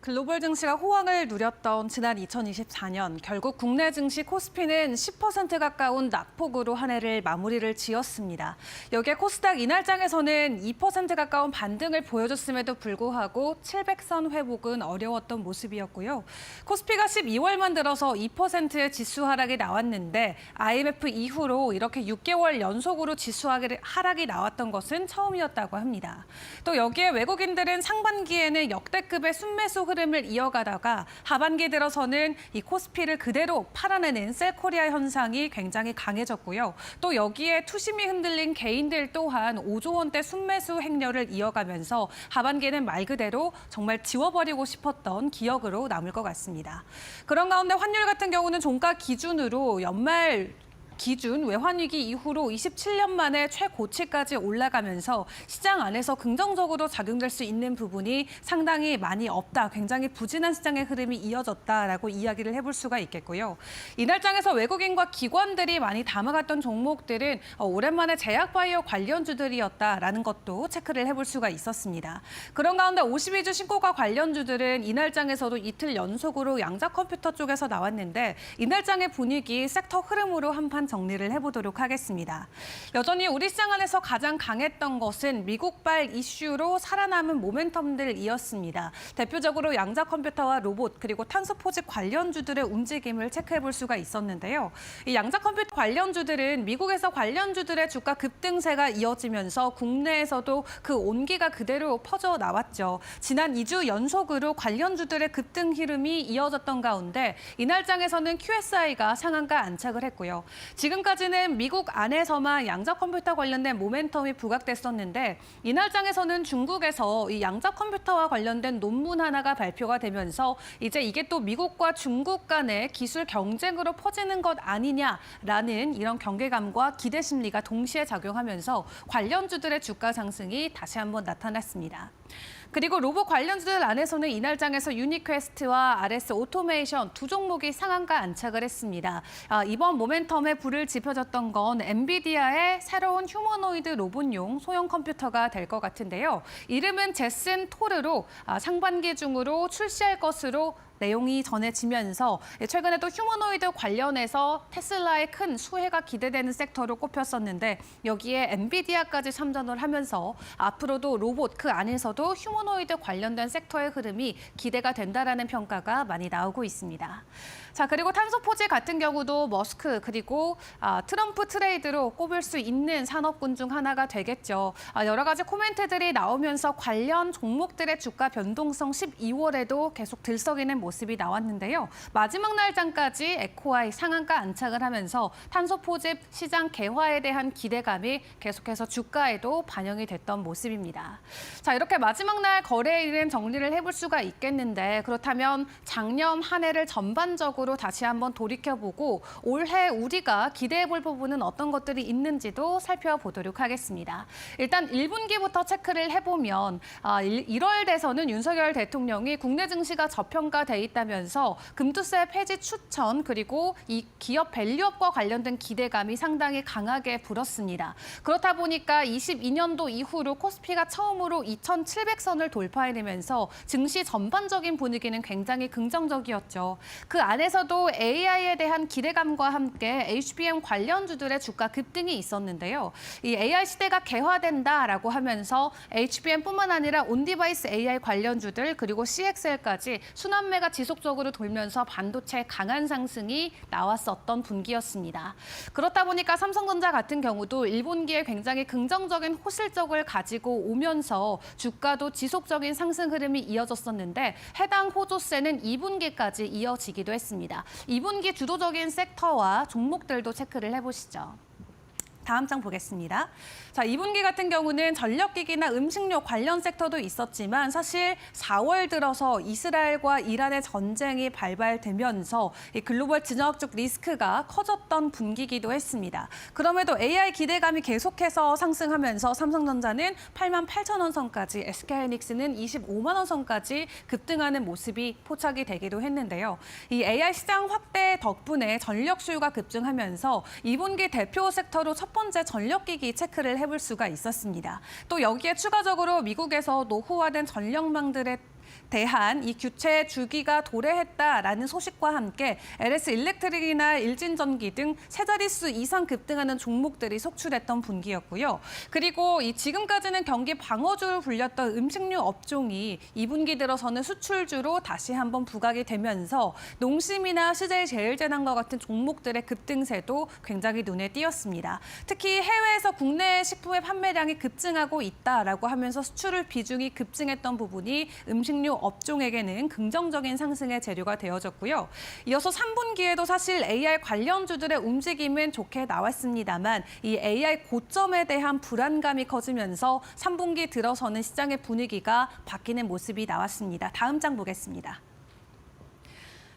글로벌 증시가 호황을 누렸던 지난 2024년 결국 국내 증시 코스피는 10% 가까운 낙폭으로 한 해를 마무리를 지었습니다. 여기에 코스닥 이날장에서는 2% 가까운 반등을 보여줬음에도 불구하고 700선 회복은 어려웠던 모습이었고요. 코스피가 12월만 들어서 2%의 지수 하락이 나왔는데 IMF 이후로 이렇게 6개월 연속으로 지수 하락이 나왔던 것은 처음이었다고 합니다. 또 여기에 외국인들은 상반기에는 역대급의 순매수 흐름을 이어가다가 하반기 들어서는 이 코스피를 그대로 팔아내는 셀코리아 현상이 굉장히 강해졌고요. 또 여기에 투심이 흔들린 개인들 또한 5조 원대 순매수 행렬을 이어가면서 하반기에는 말 그대로 정말 지워버리고 싶었던 기억으로 남을 것 같습니다. 그런 가운데 환율 같은 경우는 종가 기준으로 연말 기준 외환위기 이후로 27년 만에 최고치까지 올라가면서 시장 안에서 긍정적으로 작용될 수 있는 부분이 상당히 많이 없다. 굉장히 부진한 시장의 흐름이 이어졌다라고 이야기를 해볼 수가 있겠고요. 이날장에서 외국인과 기관들이 많이 담아갔던 종목들은 오랜만에 제약바이오 관련주들이었다라는 것도 체크를 해볼 수가 있었습니다. 그런 가운데 52주 신고가 관련주들은 이날장에서도 이틀 연속으로 양자컴퓨터 쪽에서 나왔는데 이날장의 분위기 섹터 흐름으로 한판 정리를 해보도록 하겠습니다. 여전히 우리 시장 안에서 가장 강했던 것은 미국발 이슈로 살아남은 모멘텀들이었습니다. 대표적으로 양자컴퓨터와 로봇 그리고 탄소포집 관련주들의 움직임을 체크해볼 수가 있었는데요. 이 양자컴퓨터 관련주들은 미국에서 관련주들의 주가 급등세가 이어지면서 국내에서도 그 온기가 그대로 퍼져나왔죠. 지난 2주 연속으로 관련주들의 급등 흐름이 이어졌던 가운데 이날장에서는 QSI가 상한가 안착을 했고요. 지금까지는 미국 안에서만 양자컴퓨터 관련된 모멘텀이 부각됐었는데 이날장에서는 중국에서 이 양자컴퓨터와 관련된 논문 하나가 발표가 되면서 이제 이게 또 미국과 중국 간의 기술 경쟁으로 퍼지는 것 아니냐라는 이런 경계감과 기대 심리가 동시에 작용하면서 관련주들의 주가 상승이 다시 한번 나타났습니다. 그리고 로봇 관련주들 안에서는 이날장에서 유니퀘스트와 RS 오토메이션 두 종목이 상한가 안착을 했습니다. 이번 모멘텀에 불을 지펴졌던 건 엔비디아의 새로운 휴머노이드 로봇용 소형 컴퓨터가 될 것 같은데요. 이름은 제슨 토르로 상반기 중으로 출시할 것으로 내용이 전해지면서 최근에 또 휴머노이드 관련해서 테슬라의 큰 수혜가 기대되는 섹터로 꼽혔었는데 여기에 엔비디아까지 참전을 하면서 앞으로도 로봇 그 안에서도 휴머노이드 관련된 섹터의 흐름이 기대가 된다라는 평가가 많이 나오고 있습니다. 자, 그리고 탄소포질 같은 경우도 머스크 그리고 트럼프 트레이드로 꼽을 수 있는 산업군 중 하나가 되겠죠. 여러 가지 코멘트들이 나오면서 관련 종목들의 주가 변동성 12월에도 계속 들썩이는 모습이 나왔는데요. 마지막 날장까지 에코아이 상한가 안착을 하면서 탄소포집 시장 개화에 대한 기대감이 계속해서 주가에도 반영이 됐던 모습입니다. 자, 이렇게 마지막 날 거래일은 정리를 해볼 수가 있겠는데 그렇다면 작년 한 해를 전반적으로 다시 한번 돌이켜보고 올해 우리가 기대해볼 부분은 어떤 것들이 있는지도 살펴보도록 하겠습니다. 일단 1분기부터 체크를 해보면 1월 돼서는 윤석열 대통령이 국내 증시가 저평가돼 있다면서 금투세 폐지 추천 그리고 이 기업 밸류업과 관련된 기대감이 상당히 강하게 불었습니다. 그렇다 보니까 22년도 이후로 코스피가 처음으로 2,700선을 돌파해내면서 증시 전반적인 분위기는 굉장히 긍정적이었죠. 그 안에서도 AI에 대한 기대감과 함께 HBM 관련주들의 주가 급등이 있었는데요. 이 AI 시대가 개화된다라고 하면서 HBM뿐만 아니라 온디바이스 AI 관련주들 그리고 CXL까지 순환매가 지속적으로 돌면서 반도체 강한 상승이 나왔었던 분기였습니다. 그렇다 보니까 삼성전자 같은 경우도 1분기에 굉장히 긍정적인 호실적을 가지고 오면서 주가도 지속적인 상승 흐름이 이어졌었는데 해당 호조세는 2분기까지 이어지기도 했습니다. 2분기 주도적인 섹터와 종목들도 체크를 해보시죠. 다음 장 보겠습니다. 자, 2분기 같은 경우는 전력기기나 음식료 관련 섹터도 있었지만 사실 4월 들어서 이스라엘과 이란의 전쟁이 발발되면서 이 글로벌 진영학적 리스크가 커졌던 분기이기도 했습니다. 그럼에도 AI 기대감이 계속해서 상승하면서 삼성전자는 88,000원 선까지, SK하이닉스는 25만 원 선까지 급등하는 모습이 포착이 되기도 했는데요. 이 AI 시장 확대 덕분에 전력 수요가 급증하면서 2분기 대표 섹터로 첫 번째 전력기기 체크를 해볼 수가 있었습니다. 또 여기에 추가적으로 미국에서 노후화된 전력망들의 대한 이 교체 주기가 도래했다라는 소식과 함께 LS 일렉트릭이나 일진전기 등 세 자릿수 이상 급등하는 종목들이 속출했던 분기였고요. 그리고 이 지금까지는 경기 방어주로 불렸던 음식료 업종이 2분기 들어서는 수출주로 다시 한번 부각이 되면서 농심이나 CJ제일제당과 같은 종목들의 급등세도 굉장히 눈에 띄었습니다. 특히 해외에서 국내 식품의 판매량이 급증하고 있다라고 하면서 수출을 비중이 급증했던 부분이 음식료 업종에게는 긍정적인 상승의 재료가 되어졌고요. 이어서 3분기에도 사실 AI 관련주들의 움직임은 좋게 나왔습니다만 이 AI 고점에 대한 불안감이 커지면서 3분기 들어서는 시장의 분위기가 바뀌는 모습이 나왔습니다. 다음 장 보겠습니다.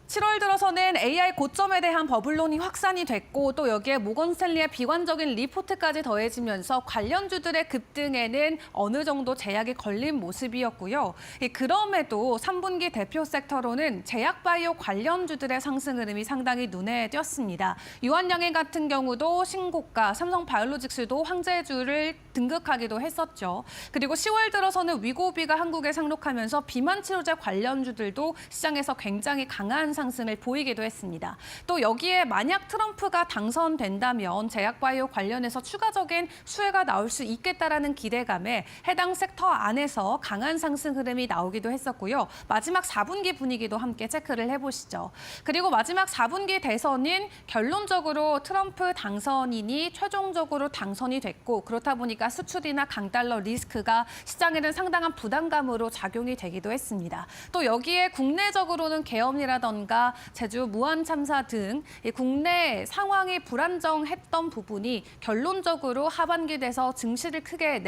7월 들어서는 AI 고점에 대한 버블론이 확산이 됐고 또 여기에 모건스탠리의 비관적인 리포트까지 더해지면서 관련주들의 급등에는 어느 정도 제약이 걸린 모습이었고요. 그럼에도 3분기 대표 섹터로는 제약바이오 관련주들의 상승 흐름이 상당히 눈에 띄었습니다. 유한양행 같은 경우도 신고가, 삼성바이오로직스도 황제주를 등극하기도 했었죠. 그리고 10월 들어서는 위고비가 한국에 상록하면서 비만 치료제 관련주들도 시장에서 굉장히 강한 상승을 보이기도 했습니다. 또 여기에 만약 트럼프가 당선된다면 제약바이오 관련해서 추가적인 수혜가 나올 수 있겠다라는 기대감에 해당 섹터 안에서 강한 상승 흐름이 나오기도 했었고요. 마지막 4분기 분위기도 함께 체크를 해보시죠. 그리고 마지막 4분기 대선인 결론적으로 트럼프 당선인이 최종적으로 당선이 됐고 그렇다 보니까 수출이나 강달러 리스크가 시장에는 상당한 부담감으로 작용이 되기도 했습니다. 또 여기에 국내적으로는 계엄이라던가 제주 무한 참사 등 국내 상황이 불안정했던 부분이 결론적으로 하반기 돼서 증시를 크게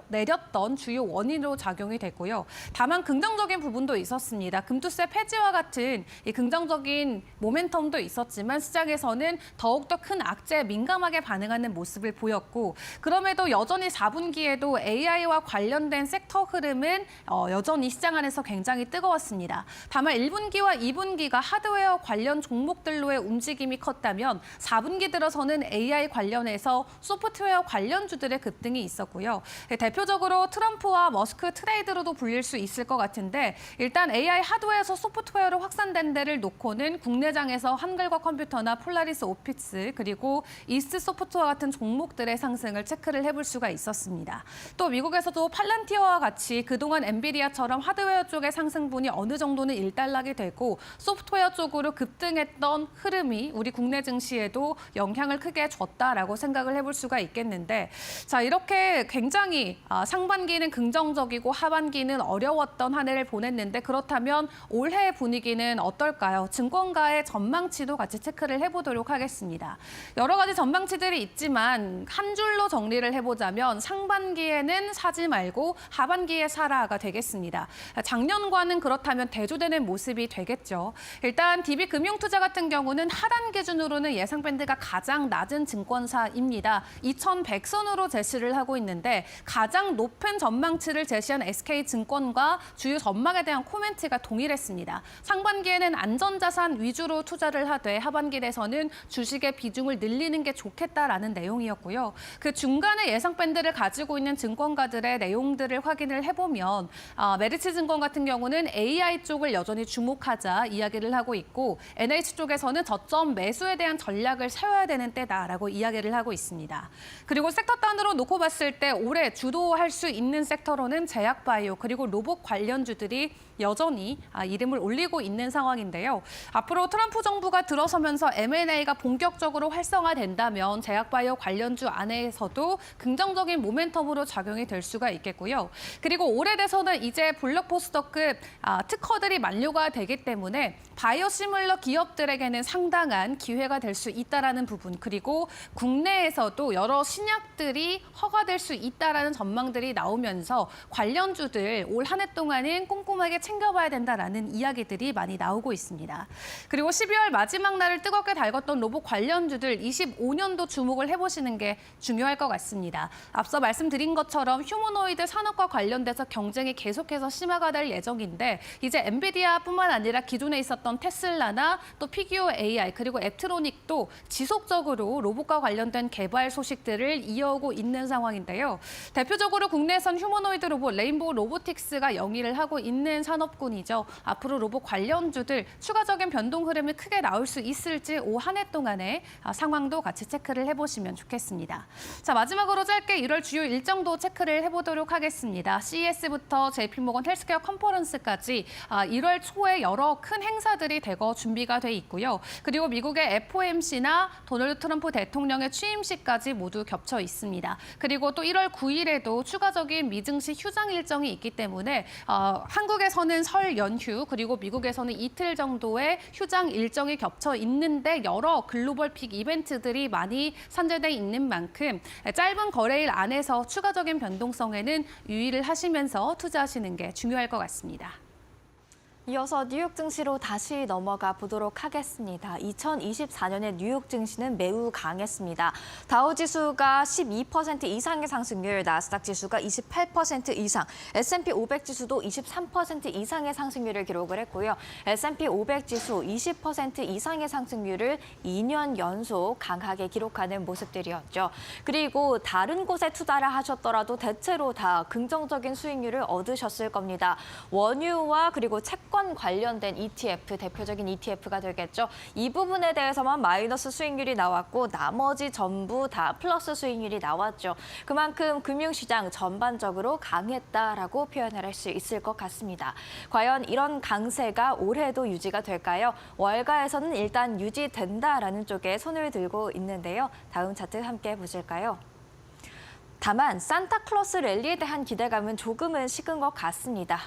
내렸던 주요 원인으로 작용이 됐고요. 다만 긍정적인 부분도 있었습니다. 금투세 폐지와 같은 이 긍정적인 모멘텀도 있었지만 시장에서는 더욱더 큰 악재에 민감하게 반응하는 모습을 보였고 그럼에도 여전히 4분기에도 AI와 관련된 섹터 흐름은 여전히 시장 안에서 굉장히 뜨거웠습니다. 다만 1분기와 2분기가 하드웨어 관련 종목들로의 움직임이 컸다면 4분기 들어서는 AI 관련해서 소프트웨어 관련주들의 급등이 있었고요. 대표적으로 트럼프와 머스크 트레이드로도 불릴 수 있을 것 같은데 일단 AI 하드웨어에서 소프트웨어로 확산된 데를 놓고는 국내장에서 한글과 컴퓨터나 폴라리스 오피스 그리고 이스트 소프트와 같은 종목들의 상승을 체크를 해볼 수가 있었습니다. 또 미국에서도 팔란티어와 같이 그동안 엔비디아처럼 하드웨어 쪽의 상승분이 어느 정도는 일단락이 되고 소프트웨어 쪽으로 급등했던 흐름이 우리 국내 증시에도 영향을 크게 줬다라고 생각을 해볼 수가 있겠는데 자 이렇게 굉장히 상반기는 긍정적이고 하반기는 어려웠던 한 해를 보냈는데 그렇다면 올해 분위기는 어떨까요? 증권가의 전망치도 같이 체크를 해보도록 하겠습니다. 여러 가지 전망치들이 있지만 한 줄로 정리를 해보자면 상반기에는 사지 말고 하반기에 사라가 되겠습니다. 작년과는 그렇다면 대조되는 모습이 되겠죠. 일단 DB금융투자 같은 경우는 하단 기준으로는 예상 밴드가 가장 낮은 증권사입니다. 2100선으로 제시를 하고 있는데 가장 높은 전망치를 제시한 SK증권과 주요 전망에 대한 코멘트가 동일했습니다. 상반기에는 안전자산 위주로 투자를 하되 하반기 돼서는 주식의 비중을 늘리는 게 좋겠다라는 내용이었고요. 그 중간에 예상 밴드를 가지고 있는 증권가들의 내용들을 확인을 해보면 메리츠증권 같은 경우는 AI 쪽을 여전히 주목하자 이야기를 하고 있고 NH 쪽에서는 저점 매수에 대한 전략을 세워야 되는 때다라고 이야기를 하고 있습니다. 그리고 섹터 단으로 놓고 봤을 때 올해 주도할 수 있는 섹터로는 제약바이오 그리고 로봇 관련주들이 여전히 이름을 올리고 있는 상황인데요. 앞으로 트럼프 정부가 들어서면서 M&A가 본격적으로 활성화된다면 제약바이오 관련주 안에서도 긍정적인 모멘텀으로 작용이 될 수가 있겠고요. 그리고 올해 돼서는 이제 블록버스터급 특허들이 만료가 되기 때문에 바이오시뮬러 기업들에게는 상당한 기회가 될 수 있다라는 부분 그리고 국내에서도 여러 신약들이 허가될 수 있다라는 전망들이 나오면서 관련주들 올 한 해 동안은 꼼꼼하게 챙겨봐야 된다라는 이야기들이 많이 나오고 있습니다. 그리고 12월 마지막 날을 뜨겁게 달궜던 로봇 관련주들 25년도 주목을 해보시는 게 중요할 것 같습니다. 앞서 말씀드린 것처럼 휴머노이드 산업과 관련돼서 경쟁이 계속해서 심화가 될 예정인데 이제 엔비디아뿐만 아니라 기존에 있었던 있었던 테슬라나 또 피규어 AI 그리고 앱트로닉도 지속적으로 로봇과 관련된 개발 소식들을 이어오고 있는 상황인데요. 대표적으로 국내에선 휴머노이드 로봇 레인보우 로보틱스가 영위를 하고 있는 산업군이죠. 앞으로 로봇 관련주들 추가적인 변동 흐름이 크게 나올 수 있을지 올 한 해 동안의 상황도 같이 체크를 해보시면 좋겠습니다. 자, 마지막으로 짧게 1월 주요 일정도 체크를 해보도록 하겠습니다. CES부터 JP모건 헬스케어 컨퍼런스까지 1월 초에 여러 큰 행사들이 대거 준비가 돼 있고요. 그리고 미국의 FOMC나 도널드 트럼프 대통령의 취임식까지 모두 겹쳐 있습니다. 그리고 또 1월 9일에도 추가적인 미증시 휴장 일정이 있기 때문에 한국에서는 설 연휴 그리고 미국에서는 이틀 정도의 휴장 일정이 겹쳐 있는데 여러 글로벌 빅 이벤트들이 많이 산재돼 있는 만큼 짧은 거래일 안에서 추가적인 변동성에는 유의를 하시면서 투자하시는 게 중요할 것 같습니다. 이어서 뉴욕 증시로 다시 넘어가 보도록 하겠습니다. 2024년의 뉴욕 증시는 매우 강했습니다. 다우 지수가 12% 이상의 상승률, 나스닥 지수가 28% 이상, S&P 500 지수도 23% 이상의 상승률을 기록을 했고요. S&P 500 지수 20% 이상의 상승률을 2년 연속 강하게 기록하는 모습들이었죠. 그리고 다른 곳에 투자를 하셨더라도 대체로 다 긍정적인 수익률을 얻으셨을 겁니다. 원유와 그리고 채권 관련된 ETF, 대표적인 ETF가 되겠죠. 이 부분에 대해서만 마이너스 수익률이 나왔고 나머지 전부 다 플러스 수익률이 나왔죠. 그만큼 금융시장 전반적으로 강했다라고 표현을 할 수 있을 것 같습니다. 과연 이런 강세가 올해도 유지가 될까요? 월가에서는 일단 유지된다라는 쪽에 손을 들고 있는데요. 다음 차트 함께 보실까요? 다만 산타클로스 랠리에 대한 기대감은 조금은 식은 것 같습니다.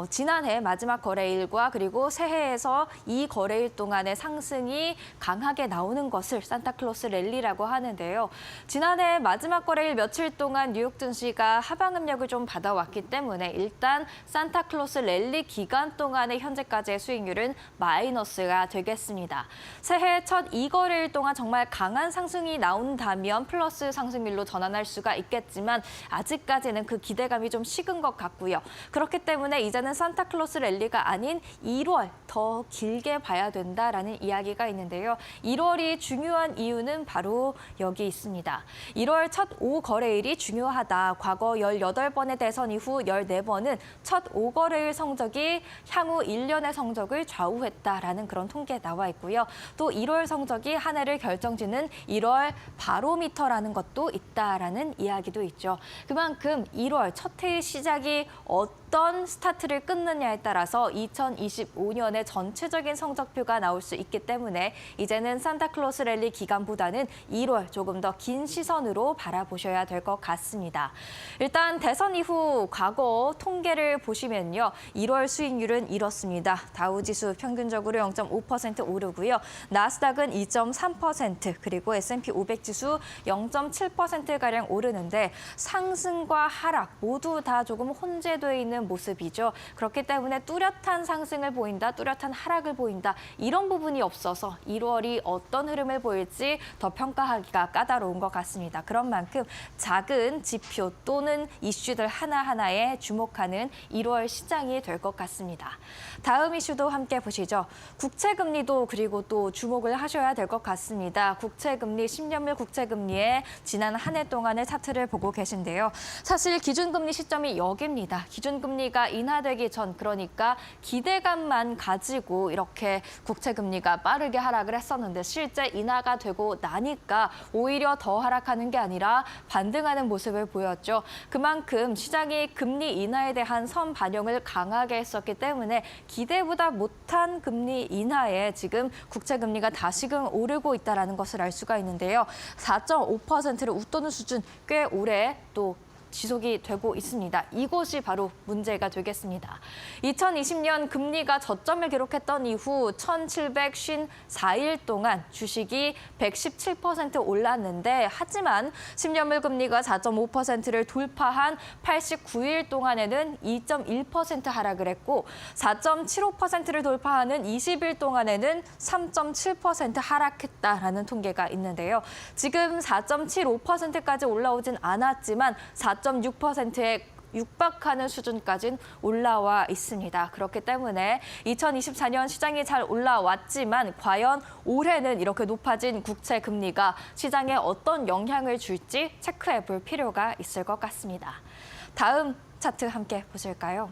지난해 마지막 거래일과 그리고 새해에서 이 거래일 동안의 상승이 강하게 나오는 것을 산타클로스 랠리라고 하는데요. 지난해 마지막 거래일 며칠 동안 뉴욕 증시가 하방 압력을 좀 받아왔기 때문에 일단 산타클로스 랠리 기간 동안의 현재까지의 수익률은 마이너스가 되겠습니다. 새해 첫 2거래일 동안 정말 강한 상승이 나온다면 플러스 상승률로 전환할 수가 있겠지만 아직까지는 그 기대감이 좀 식은 것 같고요. 그렇기 때문에 이제는 산타클로스 랠리가 아닌 1월 더 길게 봐야 된다라는 이야기가 있는데요. 1월이 중요한 이유는 바로 여기 있습니다. 1월 첫 5거래일이 중요하다. 과거 18번의 대선 이후 14번은 첫 5거래일 성적이 향후 1년의 성적을 좌우했다라는 그런 통계에 나와 있고요. 또 1월 성적이 한 해를 결정짓는 1월 바로미터라는 것도 있다라는 이야기도 있죠. 그만큼 1월 첫 해의 시작이 어떤 스타트를 끊느냐에 따라서 2025년의 전체적인 성적표가 나올 수 있기 때문에 이제는 산타클로스 랠리 기간보다는 1월 조금 더 긴 시선으로 바라보셔야 될 것 같습니다. 일단 대선 이후 과거 통계를 보시면요. 1월 수익률은 이렇습니다. 다우지수 평균적으로 0.5% 오르고요. 나스닥은 2.3%, 그리고 S&P 500 지수 0.7%가량 오르는데 상승과 하락 모두 다 조금 혼재되어 있는 모습이죠. 그렇기 때문에 뚜렷한 상승을 보인다, 뚜렷한 하락을 보인다, 이런 부분이 없어서 1월이 어떤 흐름을 보일지 더 평가하기가 까다로운 것 같습니다. 그런 만큼 작은 지표 또는 이슈들 하나하나에 주목하는 1월 시장이 될 것 같습니다. 다음 이슈도 함께 보시죠. 국채금리도 그리고 또 주목을 하셔야 될 것 같습니다. 국채금리, 10년물 국채금리의 지난 한 해 동안의 차트를 보고 계신데요. 사실 기준금리 시점이 여기입니다. 기준금리가 인하되기 전, 그러니까 기대감만 가지고 이렇게 국채금리가 빠르게 하락을 했었는데 실제 인하가 되고 나니까 오히려 더 하락하는 게 아니라 반등하는 모습을 보였죠. 그만큼 시장이 금리 인하에 대한 선 반영을 강하게 했었기 때문에 기대보다 못한 금리 인하에 지금 국채금리가 다시금 오르고 있다는 것을 알 수가 있는데요. 4.5%를 웃도는 수준 꽤 오래 또 지속이 되고 있습니다. 이곳이 바로 문제가 되겠습니다. 2020년 금리가 저점을 기록했던 이후 1,754일 동안 주식이 117% 올랐는데 하지만 10년물 금리가 4.5%를 돌파한 89일 동안에는 2.1% 하락을 했고 4.75%를 돌파하는 20일 동안에는 3.7% 하락했다라는 통계가 있는데요. 지금 4.75%까지 올라오진 않았지만 4.6%의 육박하는 수준까지는 올라와 있습니다. 그렇기 때문에 2024년 시장이 잘 올라왔지만 과연 올해는 이렇게 높아진 국채 금리가 시장에 어떤 영향을 줄지 체크해 볼 필요가 있을 것 같습니다. 다음 차트 함께 보실까요?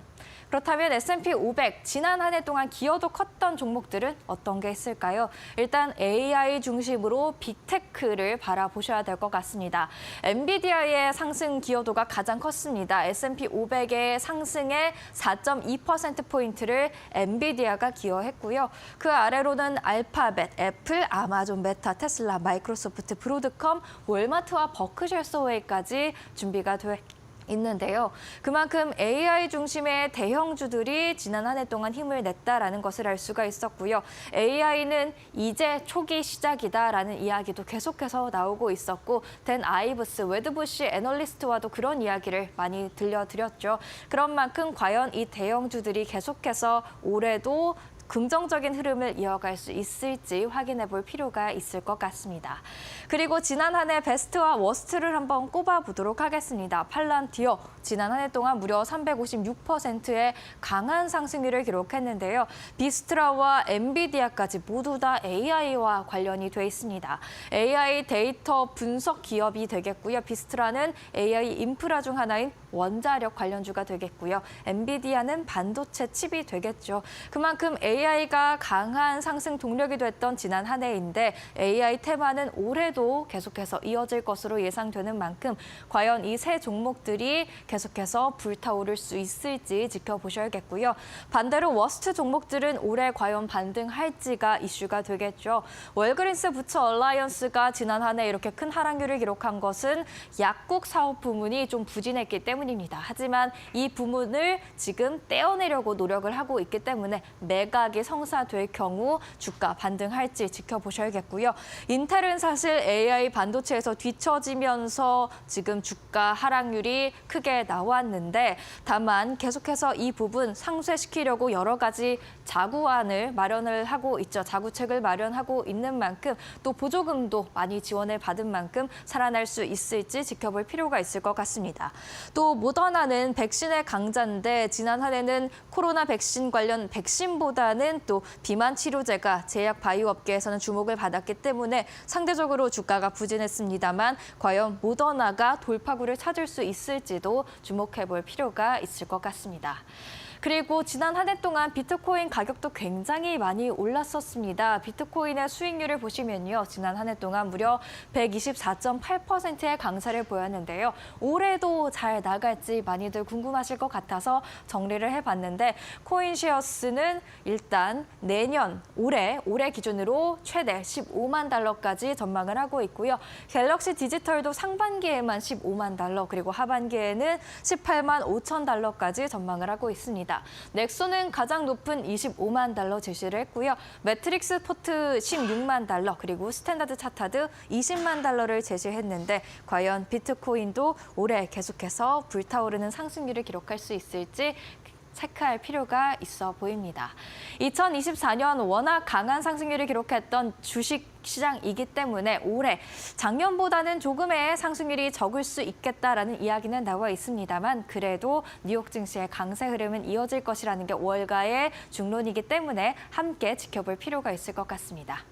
그렇다면 S&P 500, 지난 한 해 동안 기여도 컸던 종목들은 어떤 게 있을까요? 일단 AI 중심으로 빅테크를 바라보셔야 될 것 같습니다. 엔비디아의 상승 기여도가 가장 컸습니다. S&P 500의 상승의 4.2%포인트를 엔비디아가 기여했고요. 그 아래로는 알파벳, 애플, 아마존, 메타, 테슬라, 마이크로소프트, 브로드컴, 월마트와 버크셔 해서웨이까지 준비가 돼 있는데요. 그만큼 AI 중심의 대형주들이 지난 한 해 동안 힘을 냈다라는 것을 알 수가 있었고요. AI는 이제 초기 시작이다라는 이야기도 계속해서 나오고 있었고, 댄 아이브스, 웨드부시 애널리스트와도 그런 이야기를 많이 들려드렸죠. 그런 만큼 과연 이 대형주들이 계속해서 올해도 긍정적인 흐름을 이어갈 수 있을지 확인해 볼 필요가 있을 것 같습니다. 그리고 지난 한 해 베스트와 워스트를 한번 꼽아보도록 하겠습니다. 팔란티어, 지난 한 해 동안 무려 356%의 강한 상승률을 기록했는데요. 비스트라와 엔비디아까지 모두 다 AI와 관련이 돼 있습니다. AI 데이터 분석 기업이 되겠고요. 비스트라는 AI 인프라 중 하나인 원자력 관련주가 되겠고요. 엔비디아는 반도체 칩이 되겠죠. 그만큼 AI가 강한 상승 동력이 됐던 지난 한 해인데 AI 테마는 올해도 계속해서 이어질 것으로 예상되는 만큼 과연 이 세 종목들이 계속해서 불타오를 수 있을지 지켜보셔야겠고요. 반대로 워스트 종목들은 올해 과연 반등할지가 이슈가 되겠죠. 월그린스 부처 얼라이언스가 지난 한 해 이렇게 큰 하락률을 기록한 것은 약국 사업 부문이 좀 부진했기 때문입니다. 하지만 이 부문을 지금 떼어내려고 노력을 하고 있기 때문에 매각이 성사될 경우 주가 반등할지 지켜보셔야겠고요. 인텔은 사실 AI 반도체에서 뒤처지면서 지금 주가 하락률이 크게 나왔는데, 다만 계속해서 이 부분 상쇄시키려고 여러 가지 자구안을 마련을 하고 있죠. 자구책을 마련하고 있는 만큼 또 보조금도 많이 지원을 받은 만큼 살아날 수 있을지 지켜볼 필요가 있을 것 같습니다. 또 모더나는 백신의 강자인데 지난 한 해는 코로나 백신 관련 백신보다는 또 비만 치료제가 제약 바이오 업계에서는 주목을 받았기 때문에 상대적으로 주가가 부진했습니다만 과연 모더나가 돌파구를 찾을 수 있을지도 주목해 볼 필요가 있을 것 같습니다. 그리고 지난 한 해 동안 비트코인 가격도 굉장히 많이 올랐었습니다. 비트코인의 수익률을 보시면요. 지난 한 해 동안 무려 124.8%의 강세를 보였는데요. 올해도 잘 나갈지 많이들 궁금하실 것 같아서 정리를 해봤는데, 코인시어스는 일단 내년, 올해 기준으로 최대 15만 달러까지 전망을 하고 있고요. 갤럭시 디지털도 상반기에만 15만 달러, 그리고 하반기에는 18만 5천 달러까지 전망을 하고 있습니다. 넥소는 가장 높은 25만 달러 제시를 했고요. 매트릭스 포트 16만 달러, 그리고 스탠다드 차타드 20만 달러를 제시했는데 과연 비트코인도 올해 계속해서 불타오르는 상승률을 기록할 수 있을지 체크할 필요가 있어 보입니다. 2024년 워낙 강한 상승률을 기록했던 주식 시장이기 때문에 올해 작년보다는 조금의 상승률이 적을 수 있겠다라는 이야기는 나와 있습니다만, 그래도 뉴욕 증시의 강세 흐름은 이어질 것이라는 게 월가의 중론이기 때문에 함께 지켜볼 필요가 있을 것 같습니다.